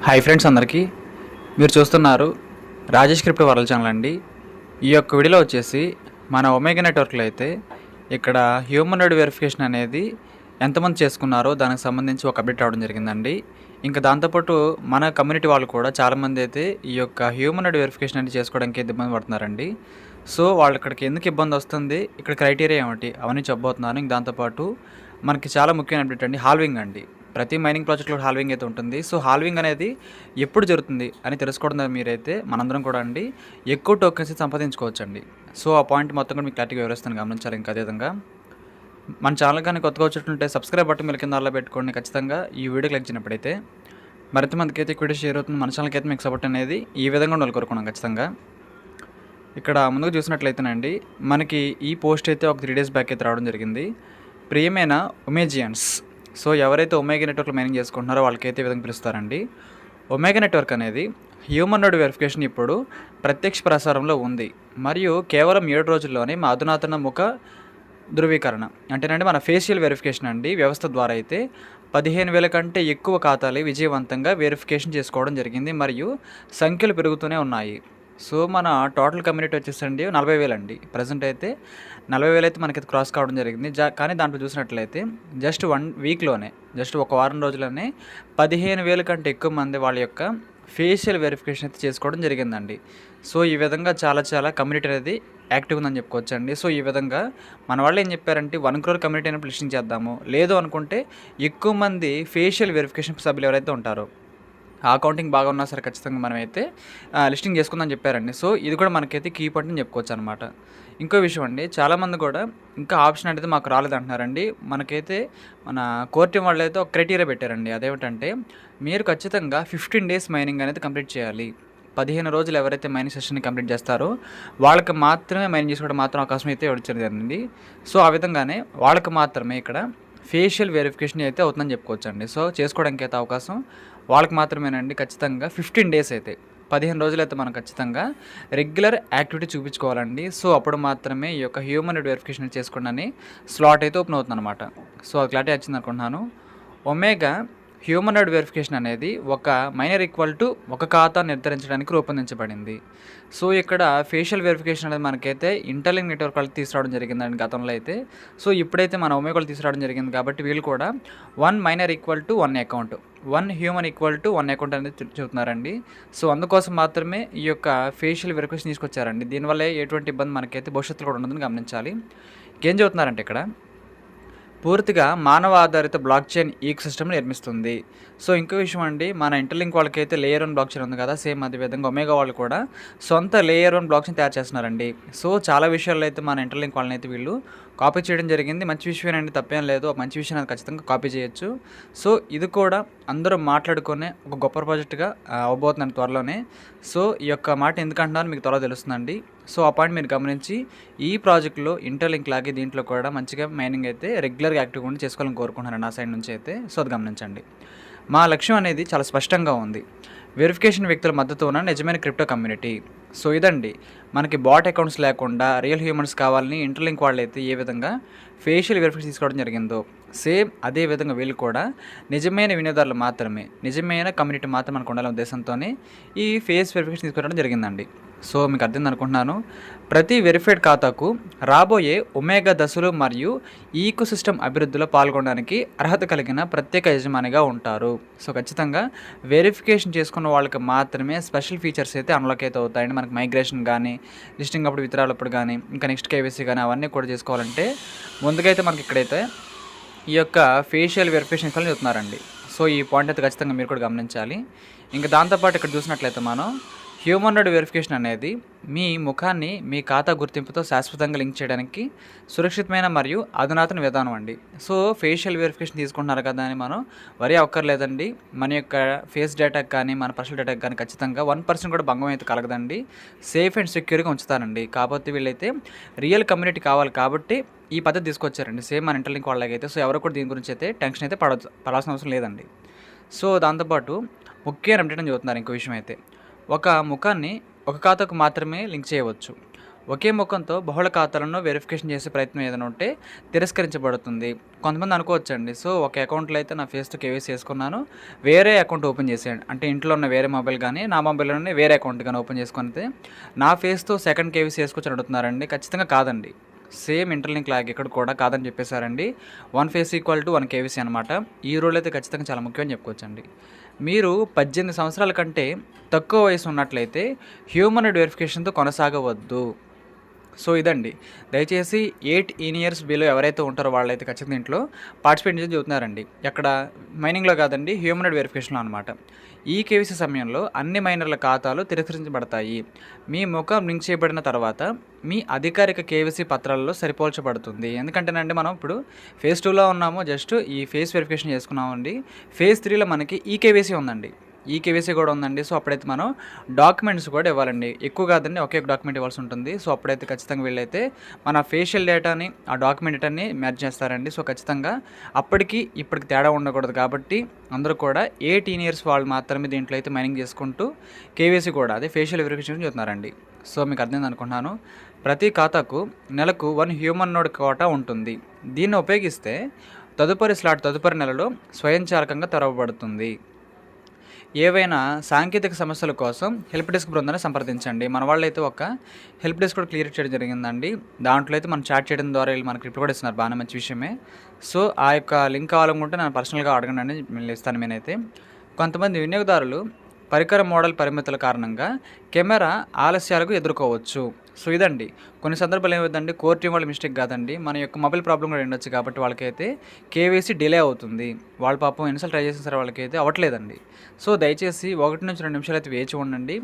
Hi friends అందరికీ. మీరు చూస్తున్నారు రాజేష్ క్రిప్టో వరల్డ్ ఛానల్ అండి. ఈ యొక్క వీడియోలో వచ్చేసి మన ఒమేగా నెట్వర్క్లో అయితే ఇక్కడ హ్యూమనాయిడ్ వెరిఫికేషన్ అనేది ఎంతమంది చేసుకున్నారో దానికి సంబంధించి ఒక అప్డేట్ రావడం జరిగిందండి. ఇంకా దాంతోపాటు మన కమ్యూనిటీ వాళ్ళు కూడా చాలామంది అయితే ఈ యొక్క హ్యూమనాయిడ్ వెరిఫికేషన్ అనేది చేసుకోవడానికి ఇబ్బంది పడుతున్నారండి. సో వాళ్ళు ఇక్కడికి ఎందుకు ఇబ్బంది వస్తుంది, ఇక్కడ క్రైటీరియా ఏమిటి అవన్నీ చెప్పబోతున్నాను. ఇంక దాంతోపాటు మనకి చాలా ముఖ్యమైన అప్డేట్ అండి, హాల్వింగ్ అండి. ప్రతి మైనింగ్ ప్రాజెక్ట్లో హాల్వింగ్ అయితే ఉంటుంది. సో హాల్వింగ్ అనేది ఎప్పుడు జరుగుతుంది అని తెలుసుకోవడం ద్వారా మీరైతే మనందరం కూడా అండి ఎక్కువ టోకెన్స్ సంపాదించుకోవచ్చు అండి. సో ఆ పాయింట్ మొత్తం కూడా మీకు క్లారిటీగా వివరిస్తాను, గమనించాలి. ఇంకా అదేవిధంగా మన ఛానల్ కానీ కొత్తగా వచ్చినట్టుంటే సబ్స్క్రైబ్ బటన్ మీరు కింద అలా పెట్టుకోండి. ఖచ్చితంగా ఈ వీడియో క్లిక్ చేసినప్పుడైతే మరింత మందికి అయితే వీడియో షేర్ అవుతుంది. మన ఛానల్కి అయితే మీకు సపోర్ట్ అనేది ఈ విధంగా ఉండాలి కోరుకున్నాం. ఖచ్చితంగా ఇక్కడ ముందుకు చూసినట్లయితేనండి మనకి ఈ పోస్ట్ అయితే ఒక 3 days బ్యాక్ అయితే రావడం జరిగింది. ప్రియమైన ఒమేజియన్స్, సో ఎవరైతే ఒమేగా నెట్వర్క్లో మైనింగ్ చేసుకుంటున్నారో వాళ్ళకైతే ఈ విధంగా పిలుస్తారండి. ఒమేగా నెట్వర్క్ అనేది హ్యూమనాయిడ్ వెరిఫికేషన్ ఇప్పుడు ప్రత్యక్ష ప్రసారంలో ఉంది మరియు కేవలం 7 రోజుల్లోనే మా అధునాతన ముఖ ధృవీకరణ అంటేనండి మన ఫేషియల్ వెరిఫికేషన్ అండి వ్యవస్థ ద్వారా అయితే 15,000 కంటే ఎక్కువ ఖాతాలు విజయవంతంగా వెరిఫికేషన్ చేసుకోవడం జరిగింది మరియు సంఖ్యలు పెరుగుతూనే ఉన్నాయి. సో మన టోటల్ కమ్యూనిటీ వచ్చేసండి 40,000 అండి. ప్రజెంట్ అయితే 40,000 అయితే మనకైతే క్రాస్ కావడం జరిగింది. కానీ దాంట్లో చూసినట్లయితే జస్ట్ 1 వీక్లోనే, జస్ట్ ఒక వారం రోజుల్లోనే 15,000 కంటే ఎక్కువ మంది వాళ్ళ యొక్క ఫేషియల్ వెరిఫికేషన్ అయితే చేసుకోవడం జరిగిందండి. సో ఈ విధంగా చాలా కమ్యూనిటీ అనేది యాక్టివ్ ఉందని చెప్పుకోవచ్చండి. సో ఈ విధంగా మన వాళ్ళు ఏం చెప్పారంటే 1 crore కమ్యూనిటీ అయినప్పుడు లిస్టింగ్ చేద్దాము, లేదు అనుకుంటే ఎక్కువ మంది ఫేషియల్ వెరిఫికేషన్ సభ్యులు ఎవరైతే ఉంటారో ఆ అకౌంటింగ్ బాగా ఉన్నా సరే ఖచ్చితంగా మనమైతే లిస్టింగ్ చేసుకుందని చెప్పారండి. సో ఇది కూడా మనకైతే కీ పాయింట్ అని చెప్పుకోవచ్చు అనమాట. ఇంకో విషయం అండి, చాలామంది కూడా ఇంకా ఆప్షన్ అనేది మాకు రాలేదంటున్నారండి. మనకైతే మన కోర్టు వాళ్ళు అయితే ఒక క్రైటీరియా పెట్టారండి. అదేమిటంటే మీరు ఖచ్చితంగా 15 days మైనింగ్ అనేది కంప్లీట్ చేయాలి. 15 రోజులు ఎవరైతే మైనింగ్ సెషన్ని కంప్లీట్ చేస్తారో వాళ్ళకి మాత్రమే మైనింగ్ చేసుకోవడం మాత్రం అవకాశం అయితే ఇవ్వడం జరిగింది. సో ఆ విధంగానే వాళ్ళకి మాత్రమే ఇక్కడ ఫేషియల్ వెరిఫికేషన్ అయితే అవుతుందని చెప్పుకోవచ్చండి. సో చేసుకోవడానికి అయితే అవకాశం వాళ్ళకి మాత్రమేనండి. ఖచ్చితంగా 15 days అయితే 15 రోజులు అయితే మనం ఖచ్చితంగా రెగ్యులర్ యాక్టివిటీ చూపించుకోవాలండి. సో అప్పుడు మాత్రమే ఈ యొక్క హ్యూమనాయిడ్ వెరిఫికేషన్ చేసుకోండి స్లాట్ అయితే ఓపెన్ అవుతుంది అనమాట. సో అది క్లారిటీ వచ్చింది అనుకుంటున్నాను. ఒమేగా హ్యూమనాయిడ్ వెరిఫికేషన్ అనేది ఒక మైనర్ ఈక్వల్ టు ఒక ఖాతా నిర్ధారించడానికి రూపొందించబడింది. సో ఇక్కడ ఫేషియల్ వెరిఫికేషన్ అనేది మనకైతే ఇంటర్లింక్ నెట్వర్క్ వాళ్ళు తీసుకురావడం జరిగిందండి గతంలో అయితే. సో ఇప్పుడైతే మన ఒమేగా వాళ్ళు తీసుకురావడం జరిగింది కాబట్టి వీళ్ళు కూడా 1 minor equal to 1 account, 1 human equal to 1 account అనేది చెబుతున్నారండి. సో అందుకోసం మాత్రమే ఈ యొక్క ఫేషియల్ వెరిఫికేషన్ తీసుకొచ్చారండి. దీనివల్ల ఎటువంటి ఇబ్బంది మనకైతే భవిష్యత్తులో కూడా ఉండదని గమనించాలి. ఇంకేం చెబుతున్నారంటే ఇక్కడ పూర్తిగా మానవ ఆధారిత బ్లాక్ చైన్ ఈకో సిస్టమ్ని నిర్మిస్తుంది. సో ఇంకో విషయం అండి, మన ఇంటర్లింక్ వాళ్ళకైతే లేయర్ 1 బ్లాక్ చైన్ ఉంది కదా, సేమ్ అదేవిధంగా ఒమేగా వాళ్ళు కూడా సొంత లేయర్ 1 బ్లాక్ చైన్ తయారు చేస్తున్నారండి. సో చాలా విషయాల్లో అయితే మన ఇంటర్లింక్ వాళ్ళని అయితే వీళ్ళు కాపీ చేయడం జరిగింది. మంచి విషయమేనండి, తప్పేం లేదు. మంచి విషయం అది ఖచ్చితంగా కాపీ చేయొచ్చు. సో ఇది కూడా అందరూ మాట్లాడుకునే ఒక గొప్ప ప్రాజెక్టుగా అవబోతుందండి త్వరలోనే. సో ఈ యొక్క మాట ఎందుకంటున్నారో మీకు త్వరలో తెలుస్తుందండి. సో ఆ పాయింట్ మీరు గమనించి ఈ ప్రాజెక్ట్లో ఇంటర్లింక్ లాగే దీంట్లో కూడా మంచిగా మైనింగ్ అయితే రెగ్యులర్గా యాక్టివ్గా ఉండి చేసుకోవాలని కోరుకుంటున్నాను నా సైడ్ నుంచి అయితే. సో అది గమనించండి. మా లక్ష్యం అనేది చాలా స్పష్టంగా ఉంది, వెరిఫికేషన్ వ్యక్తుల మద్దతు ఉన్న నిజమైన క్రిప్టో కమ్యూనిటీ. సో ఇదండి, మనకి బాట్ అకౌంట్స్ లేకుండా రియల్ హ్యూమన్స్ కావాలని ఇంటర్లింక్ వాళ్ళు అయితే ఏ విధంగా ఫేషియల్ వెరిఫికేషన్ తీసుకోవడం జరిగిందో సేమ్ అదే విధంగా వీళ్ళు కూడా నిజమైన వినియోగదారులు మాత్రమే, నిజమైన కమ్యూనిటీ మాత్రం మనకు ఉండాలనే ఉద్దేశంతోనే ఈ ఫేస్ వెరిఫికేషన్ తీసుకోవడం జరిగిందండి. సో మీకు అర్థం అనుకుంటున్నాను. ప్రతి వెరిఫైడ్ ఖాతాకు రాబోయే ఒమేగా దశలు మరియు ఈకో సిస్టమ్ అభివృద్ధిలో పాల్గొనడానికి అర్హత కలిగిన ప్రత్యేక యజమానిగా ఉంటారు. సో ఖచ్చితంగా వెరిఫికేషన్ చేసుకున్న వాళ్ళకి మాత్రమే స్పెషల్ ఫీచర్స్ అయితే అన్లాక్ అయితే అవుతాయండి. మనకి మైగ్రేషన్ కానీ, లిస్టింగ్ అప్పుడు విత్డ్రాలప్పుడు కానీ, ఇంకా నెక్స్ట్ కేవైసీ కానీ అవన్నీ కూడా చేసుకోవాలంటే ముందుగా అయితే మనకి ఇక్కడైతే ఈ యొక్క ఫేషియల్ వెరిఫికేషన్ చెప్తున్నారండి. సో ఈ పాయింట్ అయితే ఖచ్చితంగా మీరు కూడా గమనించాలి. ఇంకా దాంతోపాటు ఇక్కడ చూసినట్లయితే మనం హ్యూమనాయిడ్ వెరిఫికేషన్ అనేది మీ ముఖాన్ని మీ ఖాతా గుర్తింపుతో శాశ్వతంగా లింక్ చేయడానికి సురక్షితమైన మరియు అధునాతన విధానం అండి. సో ఫేషియల్ వెరిఫికేషన్ తీసుకుంటున్నారు కదా అని మనం వరి అక్కర్లేదండి. మన యొక్క ఫేస్ డేటాకి కానీ, మన పర్సనల్ డేటాకి కానీ ఖచ్చితంగా 1% కూడా భంగం అయితే కలగదండి. Safe and సెక్యూర్గా ఉంచుతారండి. కాకపోతే వీళ్ళైతే రియల్ కమ్యూనిటీ కావాలి కాబట్టి ఈ పద్ధతి తీసుకొచ్చారండి, సేమ్ మన ఇంటర్లింక్ వాళ్ళకైతే. సో ఎవరు కూడా దీని గురించి అయితే టెన్షన్ అయితే పడాల్సిన అవసరం లేదండి. సో దాంతోపాటు ముఖ్యమైన అప్డేట్ అని చెబుతున్నారు. ఇంకో విషయం అయితే ఒక ముఖాన్ని ఒక ఖాతాకు మాత్రమే లింక్ చేయవచ్చు. ఒకే ముఖంతో బహుళ ఖాతాలను వెరిఫికేషన్ చేసే ప్రయత్నం ఏదైనా ఉంటే తిరస్కరించబడుతుంది. కొంతమంది అనుకోవచ్చండి, సో ఒక అకౌంట్‌లో అయితే నా ఫేస్‌తో కేవైసీ చేసుకున్నాను. వేరే అకౌంట్ ఓపెన్ చేసేయండి. అంటే ఇంట్లో ఉన్న వేరే మొబైల్ గానీ, నా మొబైల్‌లోనే వేరే అకౌంట్ గానీ ఓపెన్ చేసుకొనైతే నా ఫేస్‌తో సెకండ్ కేవైసీ చేసుకోవచ్చని అడుగుతున్నారండి. ఖచ్చితంగా కాదండి. సేమ్ ఇంటర్‌లింక్ లాగా ఇక్కడ కూడా కాదని చెప్పేసారండి. 1 ఫేస్ ఈక్వల్ టు 1 కేవైసీ అనమాట. ఈ రూల్ అయితే ఖచ్చితంగా చాలా ముఖ్యమని చెప్పుకోవచ్చండి. మీరు 18 సంవత్సరాల కంటే తక్కువ వయసు ఉన్నట్లయితే హ్యూమనాయిడ్ వెరిఫికేషన్‌తో కొనసాగవద్దు. సో ఇదండి. దయచేసి 18 ఇయర్స్ బిలో ఎవరైతే ఉంటారో వాళ్ళైతే ఖచ్చితంగా దీంట్లో పార్టిసిపేట్ చేసి చెబుతున్నారండి. ఎక్కడ మైనింగ్‌లో కాదండి, హ్యూమనాయిడ్ వెరిఫికేషన్‌లో అనమాట. ఈ కేవైసీ సమయంలో అన్ని మైనర్ల ఖాతాలు తిరస్కరించబడతాయి. మీ ముఖం లింక్ చేయబడిన తర్వాత మీ అధికారిక కేవైసీ పత్రాలలో సరిపోల్చబడుతుంది. ఎందుకంటేనండి మనం ఇప్పుడు ఫేజ్ 2లో ఉన్నాము. జస్ట్ ఈ ఫేస్ వెరిఫికేషన్ చేసుకున్నామండి. ఫేజ్ 3లో మనకి ఈకేవైసీ ఉందండి. ఈకేవైసీ కూడా ఉందండి. సో అప్పుడైతే మనం డాక్యుమెంట్స్ కూడా ఇవ్వాలండి. ఎక్కువ కాదండి, ఒకే ఒక డాక్యుమెంట్ ఇవ్వాల్సి ఉంటుంది. సో అప్పుడైతే ఖచ్చితంగా వీళ్ళైతే మన ఫేషియల్ డేటాని ఆ డాక్యుమెంట్ డేటాని మ్యాచ్ చేస్తారండి. సో ఖచ్చితంగా అప్పటికి ఇప్పటికి తేడా ఉండకూడదు కాబట్టి అందరూ కూడా 18 ఇయర్స్ వాళ్ళు మాత్రమే దీంట్లో అయితే మైనింగ్ చేసుకుంటూ కేవైసీ కూడా అదే ఫేషియల్ వెరిఫికేషన్ చెప్తున్నారండి. సో మీకు అర్థమైంది అనుకుంటున్నాను. ప్రతి ఖాతాకు నెలకు 1 హ్యూమన్ నోడ్ కోటా ఉంటుంది. దీన్ని ఉపయోగిస్తే తదుపరి స్లాట్ తదుపరి నెలలో స్వయంచాలకంగా తెరవబడుతుంది. ఏవైనా సాంకేతిక సమస్యల కోసం హెల్ప్ డెస్క్ బృందాన్ని సంప్రదించండి. మన వాళ్ళైతే ఒక హెల్ప్ డెస్క్ కూడా క్లియర్ చేయడం జరిగిందండి. దాంట్లో అయితే మనం చాట్ చేయడం ద్వారా వీళ్ళు మనకి రిప్లై కూడా ఇస్తున్నారు. బాగానే మంచి విషయమే. సో ఆ యొక్క లింక్ కావాలనుకుంటే నేను పర్సనల్గా అడగండి, నేను ఇస్తాను. నేనైతే కొంతమంది వినియోగదారులు పరికర మోడల్ పరిమితుల కారణంగా కెమెరా ఆలస్యాలకు ఎదుర్కోవచ్చు. సో ఇదండి, కొన్ని సందర్భాలు ఏమవుతుందండి, కోర్ టీం వాళ్ళ మిస్టేక్ కాదండి, మన యొక్క మొబైల్ ప్రాబ్లం కూడా ఉండొచ్చు. కాబట్టి వాళ్ళకైతే కేవైసీ డిలే అవుతుంది. వాళ్ళ పాపం ఎన్నిసార్లు ట్రై చేసిన సరే వాళ్ళకైతే అవ్వట్లేదండి. సో దయచేసి 1 నుంచి 2 నిమిషాలు అయితే వేచి ఉండండి.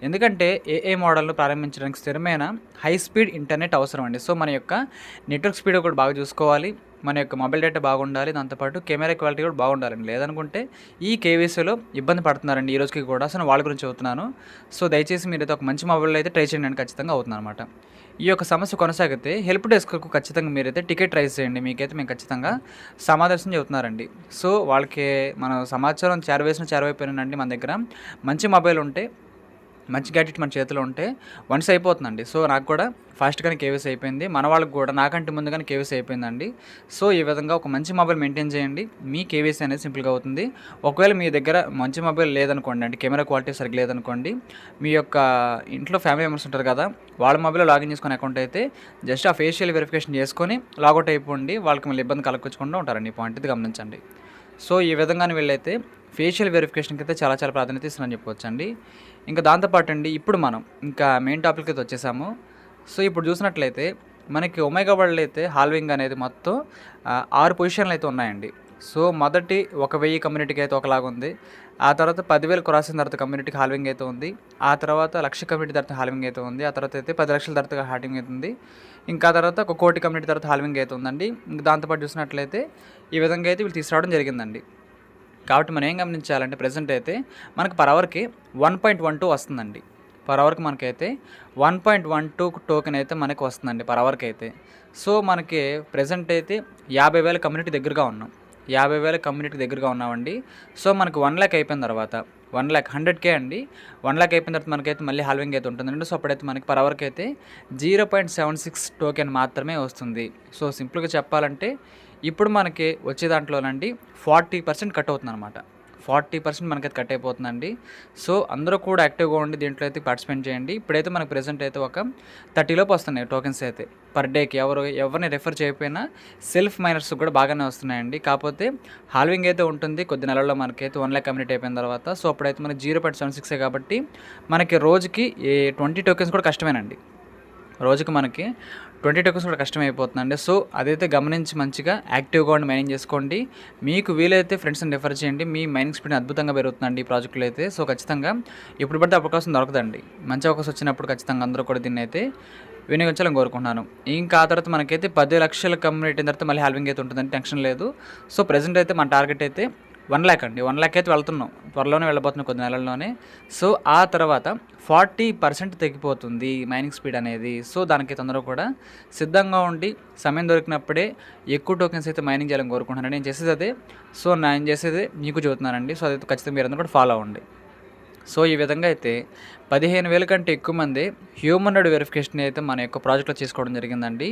ఎందుకంటే ఏఏ మోడల్ను ప్రారంభించడానికి స్థిరమైన హై స్పీడ్ ఇంటర్నెట్ అవసరం అండి. సో మన యొక్క నెట్వర్క్ స్పీడ్ కూడా బాగా చూసుకోవాలి. మన యొక్క మొబైల్ డేటా బాగుండాలి. దాంతోపాటు కెమెరా క్వాలిటీ కూడా బాగుండాలండి. లేదనుకుంటే ఈ కేవైసీలో ఇబ్బంది పడుతున్నారండి ఈ రోజుకి కూడా. సో వాళ్ళ గురించి చెబుతున్నాను. సో దయచేసి మీరైతే ఒక మంచి మొబైల్లో అయితే ట్రై చేయండి, ఖచ్చితంగా అవుతుంది అనమాట. ఈ యొక్క సమస్య కొనసాగితే హెల్ప్ డెస్క్కు ఖచ్చితంగా మీరైతే టికెట్ రైజ్ చేయండి. మీకైతే మేము ఖచ్చితంగా సమాధానం చెబుతున్నారండి. సో వాళ్ళకి మనం సమాచారం చేరవైపోయినండి. మన దగ్గర మంచి మొబైల్ ఉంటే, మంచి గ్యాడ్జెట్ మన చేతిలో ఉంటే వన్స్ అయిపోతుందండి. సో నాకు కూడా ఫాస్ట్గానే కేవైసీ అయిపోయింది. మన వాళ్ళకి కూడా నాకంటే ముందుగానే కేవైసీ అయిపోయిందండి. సో ఈ విధంగా ఒక మంచి మొబైల్ మెయింటైన్ చేయండి, మీ కేవైసీ అనేది సింపుల్గా అవుతుంది. ఒకవేళ మీ దగ్గర మంచి మొబైల్ లేదనుకోండి, అంటే కెమెరా క్వాలిటీ సరిగ్గా లేదనుకోండి, మీ యొక్క ఇంట్లో ఫ్యామిలీ మెంబర్స్ ఉంటారు కదా, వాళ్ళ మొబైల్లో లాగిన్ చేసుకునే అకౌంట్ అయితే జస్ట్ ఆ ఫేషియల్ వెరిఫికేషన్ చేసుకొని లాగౌట్ అయిపోండి. వాళ్ళకి మళ్ళీ ఇబ్బంది కలగకుండా ఉంటారండి. ఈ పాయింట్ ఇది గమనించండి. సో ఈ విధంగానే వీళ్ళైతే ఫేషియల్ వెరిఫికేషన్కి అయితే చాలా చాలా ప్రాధాన్యత ఇస్తున్నారని చెప్పవచ్చండి. ఇంకా దాంతోపాటు అండి, ఇప్పుడు మనం ఇంకా మెయిన్ టాపిక్ అయితే వచ్చేసాము. సో ఇప్పుడు చూసినట్లయితే మనకి ఒమేగా వరల్డ్ అయితే హాల్వింగ్ అనేది మొత్తం 6 పొజిషన్లు అయితే ఉన్నాయండి. సో మొదటి 1000 కమ్యూనిటీకి అయితే ఒకలాగా ఉంది. ఆ తర్వాత 10,000 క్రాస్ అయిన తర్వాత కమ్యూనిటీకి హాల్వింగ్ అయితే ఉంది. ఆ తర్వాత 1,00,000 కమ్యూనిటీ తర్వాత హాల్వింగ్ అయితే ఉంది. ఆ తర్వాత అయితే 10 లక్షల తర్వాత హాల్వింగ్ అయితే ఉంది. ఇంకా తర్వాత 1 కోటి కమ్యూనిటీ తర్వాత హాల్వింగ్ అయితే ఉందండి. ఇంకా దాంతోపాటు చూసినట్లయితే ఈ విధంగా అయితే వీళ్ళు తీసుకురావడం జరిగిందండి. కాబట్టి మనం ఏం గమనించాలంటే ప్రెజెంట్ అయితే మనకు పర్ అవర్కి 1.12 వస్తుందండి. పర్ అవర్కి మనకైతే 1.12 టోకెన్ అయితే మనకు వస్తుందండి పర్ అవర్కి అయితే. సో మనకి ప్రెజెంట్ అయితే 50,000 కమ్యూనిటీ దగ్గరగా ఉన్నాం. 50,000 కమ్యూనిటీ దగ్గరగా ఉన్నామండి. సో మనకు 1,00,000 అయిపోయిన తర్వాత 1,00,000 100K అండి. 1,00,000 అయిపోయిన తర్వాత మనకైతే మళ్ళీ హాల్వింగ్ అయితే ఉంటుందండి. సో అప్పుడైతే మనకి పర్ అవర్కి అయితే 0.76 టోకెన్ మాత్రమే వస్తుంది. సో సింపుల్గా చెప్పాలంటే ఇప్పుడు మనకి వచ్చే దాంట్లోనండి 40% కట్ అవుతుంది అనమాట. 40% మనకైతే కట్ అయిపోతుందండి. సో అందరూ కూడా యాక్టివ్గా ఉండి దీంట్లో అయితే పార్టిసిపేట్ చేయండి. ఇప్పుడైతే మనకు ప్రెజెంట్ అయితే ఒక 30 లోపు వస్తున్నాయి టోకెన్స్ అయితే పర్ డేకి. ఎవరిని రెఫర్ చేయకపోయినా సెల్ఫ్ మైనర్స్ కూడా బాగానే వస్తున్నాయండి. కాకపోతే హాల్వింగ్ అయితే ఉంటుంది కొద్ది నెలల్లో మనకైతే 1,00,000 కమ్యూనిటీ అయిపోయిన తర్వాత. సో అప్పుడైతే మనకి 0.76 కాబట్టి మనకి రోజుకి 20 టోకెన్స్ కూడా కష్టమేనండి. రోజుకి మనకి 20 టోకెన్స్ కూడా కష్టమైపోతుందండి. సో అదైతే గమనించి మంచిగా యాక్టివ్గా ఉండి మైనింగ్ చేసుకోండి. మీకు వీలైతే ఫ్రెండ్స్ని రిఫర్ చేయండి. మీ మైనింగ్ స్పీడ్ అద్భుతంగా పెరుగుతుందండి ఈ ప్రాజెక్టులో అయితే. సో ఖచ్చితంగా ఇప్పుడు పడితే అవకాశం దొరకదండి. మంచి అవకాశం వచ్చినప్పుడు ఖచ్చితంగా అందరూ కూడా దీన్ని అయితే వినియోగించాలని కోరుకుంటున్నాను. ఇంకా ఆ తర్వాత మనకైతే 10 లక్షల కమ్యూనిటీ తర్వాత మళ్ళీ హాల్వింగ్ అయితే ఉంటుందని టెన్షన్ లేదు. సో ప్రెజెంట్ అయితే మన టార్గెట్ అయితే 1,00,000 అండి. 1,00,000 అయితే వెళ్తున్నాం, త్వరలోనే వెళ్ళబోతున్నాం కొద్ది నెలల్లోనే. సో ఆ తర్వాత 40% తగ్గిపోతుంది మైనింగ్ స్పీడ్ అనేది. సో దానికి తొందరగా కూడా సిద్ధంగా ఉండి సమయం దొరికినప్పుడే ఎక్కువ టోకెన్స్ అయితే మైనింగ్ చేయాలని కోరుకుంటున్నాను. నేను చేసేది అదే. సో నేను చేసేది మీకు చెబుతున్నానండి. సో అదైతే ఖచ్చితంగా మీరు అందరూ కూడా ఫాలో అవ్వండి. సో, ఈ విధంగా అయితే 15,000 కంటే ఎక్కువ మంది హ్యూమనాయిడ్ వెరిఫికేషన్ అయితే మన యొక్క ప్రాజెక్ట్‌లో చేసుకోవడం జరిగిందండి.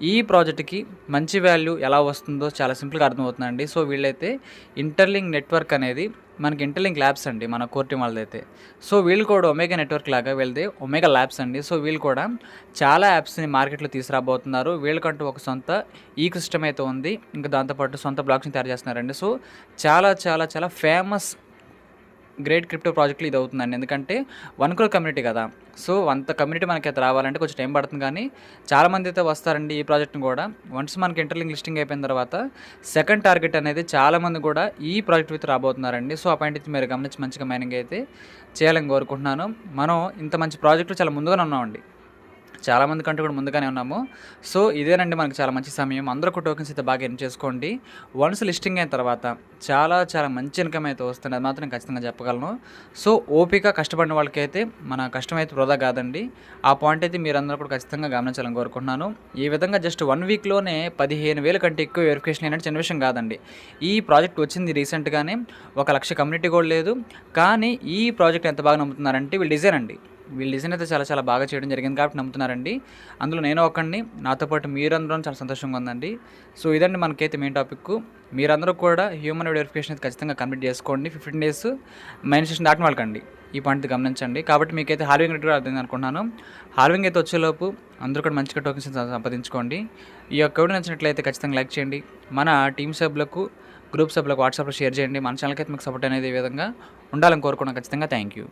ఈ ప్రాజెక్ట్‌కి మంచి వాల్యూ ఎలా వస్తుందో చాలా సింపుల్‌గా అర్థమవుతుందండి. సో, వీళ్ళైతే ఇంటర్లింక్ నెట్వర్క్ అనేది మనకి ఇంటర్లింక్ ల్యాబ్స్ అండి మన కోర్ టీమ్ వాళ్ళదైతే. సో, వీళ్ళు కూడా ఒమేగా నెట్వర్క్ లాగా వీళ్ళది ఒమేగా ల్యాబ్స్ అండి. సో, వీళ్ళు కూడా చాలా యాప్స్‌ని మార్కెట్‌లో తీసుకురాబోతున్నారు. వీళ్ళకంటూ ఒక సొంత ఈకో సిస్టమ్ అయితే ఉంది. ఇంకా దాంతో పాటు సొంత బ్లాక్స్‌ని తయారు చేస్తున్నారండి. సో, చాలా చాలా చాలా ఫేమస్ గ్రేట్ క్రిప్టో ప్రాజెక్ట్‌లో ఇది అవుతుందండి. ఎందుకంటే 1 క్రోర్ కమ్యూనిటీ కదా! సో, అంత కమ్యూనిటీ మనకైతే రావాలంటే కొంచెం టైం పడుతుంది కానీ చాలామంది అయితే వస్తారండి ఈ ప్రాజెక్ట్‌ని కూడా. వన్స్ మనకి ఇంటర్లింక్ లిస్టింగ్ అయిపోయిన తర్వాత సెకండ్ టార్గెట్ అనేది చాలామంది కూడా ఈ ప్రాజెక్ట్ విత్ రాబోతున్నారండి. సో, ఆ పాయింట్ అయితే మీరు గమనించి మంచిగా మైనింగ్ అయితే చేయాలని కోరుకుంటున్నాను. మనం ఇంత మంచి ప్రాజెక్ట్‌లో చాలా ముందుగానే ఉన్నామండి. చాలామంది కంటే కూడా ముందుగానే ఉన్నాము. సో, ఇదేనండి మనకు చాలా మంచి సమయం. అందరూ కూడా టోకెన్స్ అయితే బాగా ఎర్న్ చేసుకోండి. వన్స్ లిస్టింగ్ అయిన తర్వాత చాలా చాలా మంచి ఇన్‌కమ్ అయితే వస్తుంది. అది మాత్రం నేను ఖచ్చితంగా చెప్పగలను. సో, ఓపిక కష్టపడిన వాళ్ళకైతే మన కష్టం అయితే వృధా కాదండి. ఆ పాయింట్ అయితే మీరందరూ కూడా ఖచ్చితంగా గమనించాలని కోరుకుంటున్నాను. ఈ విధంగా జస్ట్ 1 వీక్‌లోనే 15,000 కంటే ఎక్కువ వెరిఫికేషన్ అయినట్టు చిన్న విషయం కాదండి. ఈ ప్రాజెక్ట్ వచ్చింది రీసెంట్‌గానే 1,00,000 కమ్యూనిటీ కూడా లేదు. కానీ ఈ ప్రాజెక్ట్ ఎంత బాగా నమ్ముతున్నారంటే వీళ్ళ డిజైన్ అండి. వీళ్ళ డిజైన్ అయితే చాలా చాలా బాగా చేయడం జరిగింది కాబట్టి నమ్ముతున్నారండి. అందులో నేను ఒకడిని. నాతో పాటు మీరందరూ చాలా సంతోషంగా ఉందండి. సో, ఇదండి మనకైతే మెయిన్ టాపిక్కు. మీరందరూ కూడా హ్యూమనాయిడ్ వెరిఫికేషన్ అయితే ఖచ్చితంగా కంప్లీట్ చేసుకోండి. 15 డేస్ మైనిస్టేషన్ దాటిన వాళ్ళకండి. ఈ పాయింట్ గమనించండి. కాబట్టి మీకైతే హాల్వింగ్ రేట్ కూడా అర్థమైంది అనుకుంటున్నాను. హాల్వింగ్ అయితే వచ్చేలోపు అందరూ కూడా మంచిగా టోకెన్స్ సంపాదించుకోండి. ఈ యొక్క వీడియో నచ్చినట్లయితే ఖచ్చితంగా లైక్ చేయండి. మన టీమ్ సభ్యులకు, గ్రూప్ సభ్యులకు వాట్సాప్‌లో షేర్ చేయండి. మన ఛానల్‌కి అయితే మీకు సపోర్ట్ అనేది ఈ విధంగా ఉండాలని కోరుకున్నాను ఖచ్చితంగా. Thank you.